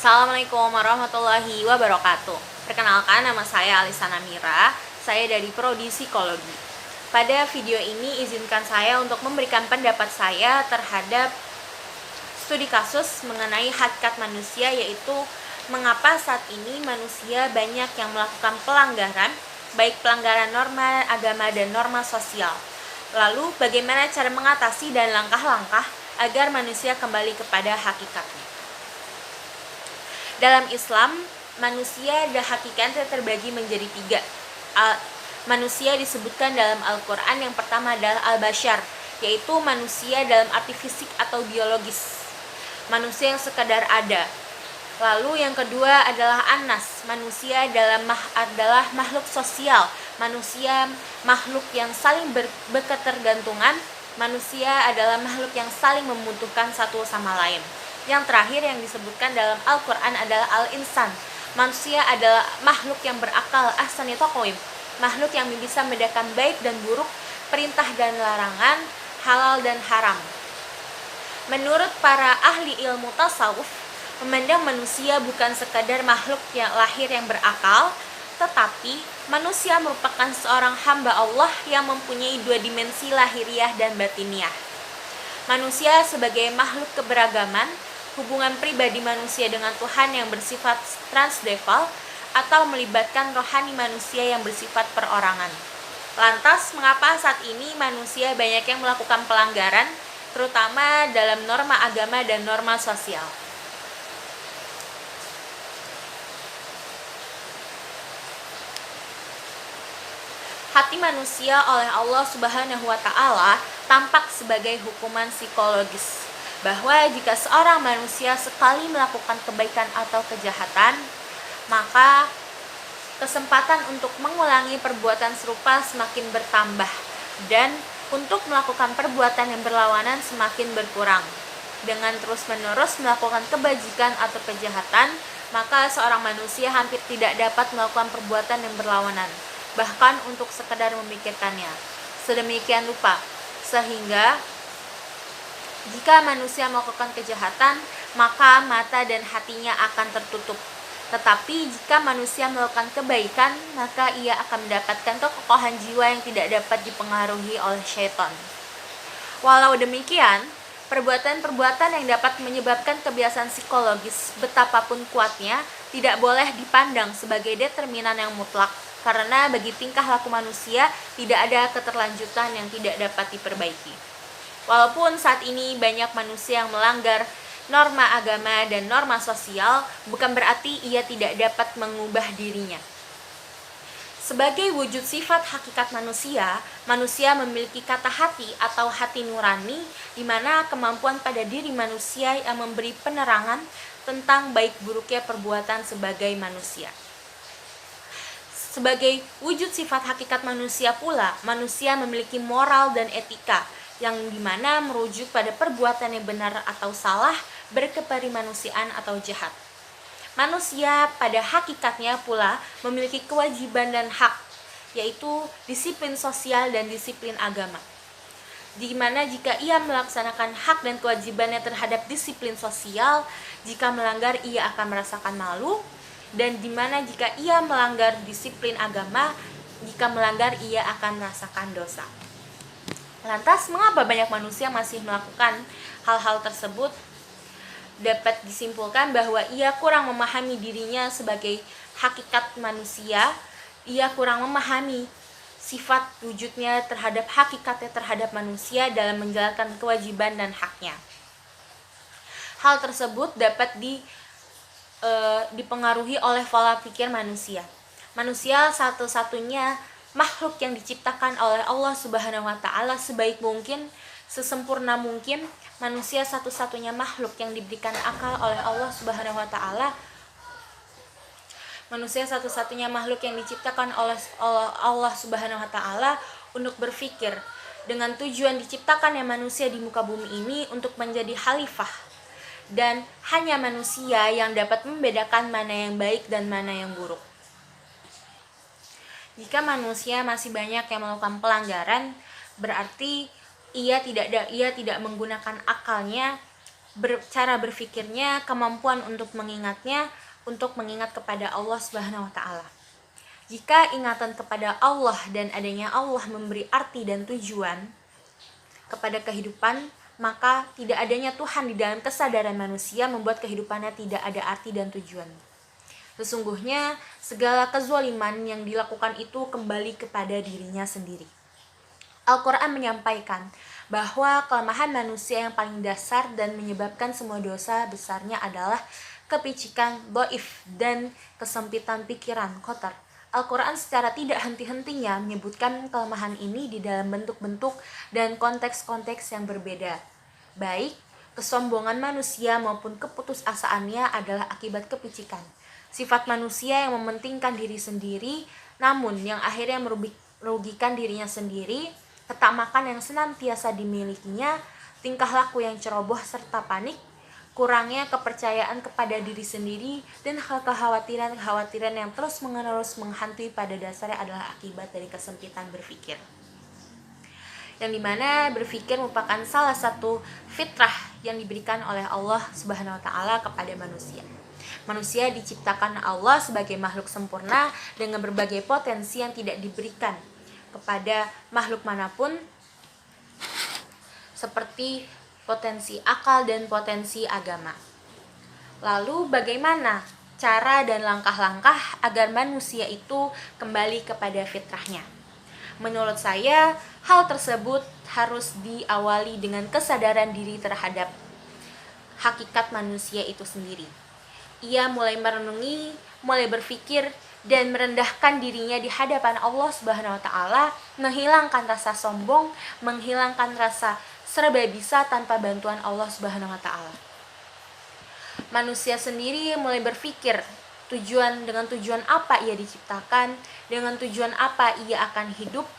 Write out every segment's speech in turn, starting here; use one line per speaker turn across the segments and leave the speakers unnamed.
Assalamualaikum warahmatullahi wabarakatuh. Perkenalkan, nama saya Alisa Namira. Saya dari Prodi Psikologi. Pada video ini izinkan saya untuk memberikan pendapat saya terhadap studi kasus mengenai hakikat manusia, yaitu mengapa saat ini manusia banyak yang melakukan pelanggaran, baik pelanggaran norma agama dan norma sosial. Lalu bagaimana cara mengatasi dan langkah-langkah agar manusia kembali kepada hakikatnya. Dalam Islam, manusia dan hakikatnya terbagi menjadi tiga. Manusia disebutkan dalam Al-Quran, yang pertama adalah Al-Bashar, yaitu manusia dalam arti fisik atau biologis, manusia yang sekadar ada. Lalu yang kedua adalah An-Nas, manusia adalah makhluk sosial, manusia makhluk yang saling berketergantungan, manusia adalah makhluk yang saling membutuhkan satu sama lain. Yang terakhir yang disebutkan dalam Al-Quran adalah Al-Insan, manusia adalah makhluk yang berakal, ahsani taqwim, makhluk yang bisa membedakan baik dan buruk, perintah dan larangan, halal dan haram. Menurut para ahli ilmu tasawuf, memandang manusia bukan sekadar makhluk yang lahir yang berakal, tetapi manusia merupakan seorang hamba Allah yang mempunyai dua dimensi lahiriah dan batiniah. Manusia sebagai makhluk keberagaman, hubungan pribadi manusia dengan Tuhan yang bersifat transdeval atau melibatkan rohani manusia yang bersifat perorangan. Lantas, mengapa saat ini manusia banyak yang melakukan pelanggaran, terutama dalam norma agama dan norma sosial? Hati manusia oleh Allah Subhanahu wa Ta'ala tampak sebagai hukuman psikologis, bahwa jika seorang manusia sekali melakukan kebaikan atau kejahatan, maka kesempatan untuk mengulangi perbuatan serupa semakin bertambah, dan untuk melakukan perbuatan yang berlawanan semakin berkurang. Dengan terus-menerus melakukan kebajikan atau kejahatan, maka seorang manusia hampir tidak dapat melakukan perbuatan yang berlawanan, bahkan untuk sekedar memikirkannya. Sedemikian rupa, sehingga jika manusia melakukan kejahatan, maka mata dan hatinya akan tertutup. Tetapi jika manusia melakukan kebaikan, maka ia akan mendapatkan kekokohan jiwa yang tidak dapat dipengaruhi oleh syaitan. Walau demikian, perbuatan-perbuatan yang dapat menyebabkan kebiasaan psikologis betapapun kuatnya tidak boleh dipandang sebagai determinan yang mutlak, karena bagi tingkah laku manusia tidak ada keterlanjutan yang tidak dapat diperbaiki. Walaupun saat ini banyak manusia yang melanggar norma agama dan norma sosial, bukan berarti ia tidak dapat mengubah dirinya. Sebagai wujud sifat hakikat manusia, manusia memiliki kata hati atau hati nurani, di mana kemampuan pada diri manusia yang memberi penerangan tentang baik buruknya perbuatan sebagai manusia. Sebagai wujud sifat hakikat manusia pula, manusia memiliki moral dan etika, yang dimana merujuk pada perbuatan yang benar atau salah, berkeperimanusiaan atau jahat. Manusia pada hakikatnya pula memiliki kewajiban dan hak, yaitu disiplin sosial dan disiplin agama. Di mana jika ia melaksanakan hak dan kewajibannya terhadap disiplin sosial, jika melanggar ia akan merasakan malu, dan di mana jika ia melanggar disiplin agama, jika melanggar ia akan merasakan dosa. Lantas, mengapa banyak manusia masih melakukan hal-hal tersebut? Dapat disimpulkan bahwa ia kurang memahami dirinya sebagai hakikat manusia, ia kurang memahami sifat wujudnya terhadap hakikatnya terhadap manusia dalam menjalankan kewajiban dan haknya. Hal tersebut dapat dipengaruhi oleh pola pikir manusia. Manusia satu-satunya makhluk yang diciptakan oleh Allah Subhanahu wa Ta'ala sebaik mungkin, sesempurna mungkin. Manusia satu-satunya makhluk yang diberikan akal oleh Allah Subhanahu wa Ta'ala. Manusia satu-satunya makhluk yang diciptakan oleh Allah Subhanahu wa Ta'ala untuk berpikir, dengan tujuan diciptakannya manusia di muka bumi ini untuk menjadi khalifah, dan hanya manusia yang dapat membedakan mana yang baik dan mana yang buruk. Jika manusia masih banyak yang melakukan pelanggaran, berarti ia tidak menggunakan akalnya cara berpikirnya, kemampuan untuk mengingatnya, untuk mengingat kepada Allah Subhanahu wa taala. Jika ingatan kepada Allah dan adanya Allah memberi arti dan tujuan kepada kehidupan, maka tidak adanya Tuhan di dalam kesadaran manusia membuat kehidupannya tidak ada arti dan tujuan. Sesungguhnya segala kezaliman yang dilakukan itu kembali kepada dirinya sendiri. Al-Quran menyampaikan bahwa kelemahan manusia yang paling dasar dan menyebabkan semua dosa besarnya adalah kepicikan, dhaif, dan kesempitan pikiran, kotor. Al-Quran secara tidak henti-hentinya menyebutkan kelemahan ini di dalam bentuk-bentuk dan konteks-konteks yang berbeda. Baik, kesombongan manusia maupun keputusasaannya adalah akibat kepicikan. Sifat manusia yang mementingkan diri sendiri, namun yang akhirnya merugikan dirinya sendiri, ketamakan yang senantiasa dimilikinya, tingkah laku yang ceroboh serta panik, kurangnya kepercayaan kepada diri sendiri, dan kekhawatiran yang terus-menerus menghantui pada dasarnya adalah akibat dari kesempitan berpikir. Yang dimana berpikir merupakan salah satu fitrah yang diberikan oleh Allah Subhanahu wa taala kepada manusia. Manusia diciptakan Allah sebagai makhluk sempurna dengan berbagai potensi yang tidak diberikan kepada makhluk manapun, seperti potensi akal dan potensi agama. Lalu bagaimana cara dan langkah-langkah agar manusia itu kembali kepada fitrahnya? Menurut saya, hal tersebut harus diawali dengan kesadaran diri terhadap hakikat manusia itu sendiri. Ia mulai merenungi, mulai berpikir, dan merendahkan dirinya di hadapan Allah Subhanahu wa taala, menghilangkan rasa sombong, menghilangkan rasa serba bisa tanpa bantuan Allah Subhanahu wa taala. Manusia sendiri mulai berpikir dengan tujuan apa ia diciptakan, dengan tujuan apa ia akan hidup.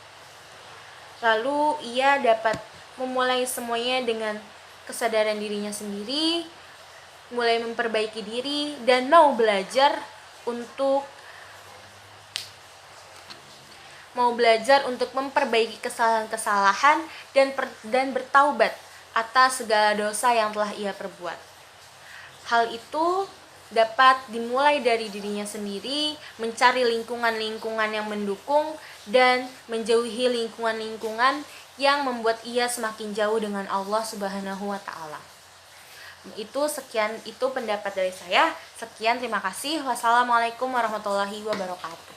Lalu ia dapat memulai semuanya dengan kesadaran dirinya sendiri, mulai memperbaiki diri dan mau belajar untuk memperbaiki kesalahan-kesalahan dan bertaubat atas segala dosa yang telah ia perbuat. Hal itu dapat dimulai dari dirinya sendiri, mencari lingkungan-lingkungan yang mendukung dan menjauhi lingkungan-lingkungan yang membuat ia semakin jauh dengan Allah Subhanahu wa taala. Itu pendapat dari saya. Sekian, terima kasih. Wassalamualaikum warahmatullahi wabarakatuh.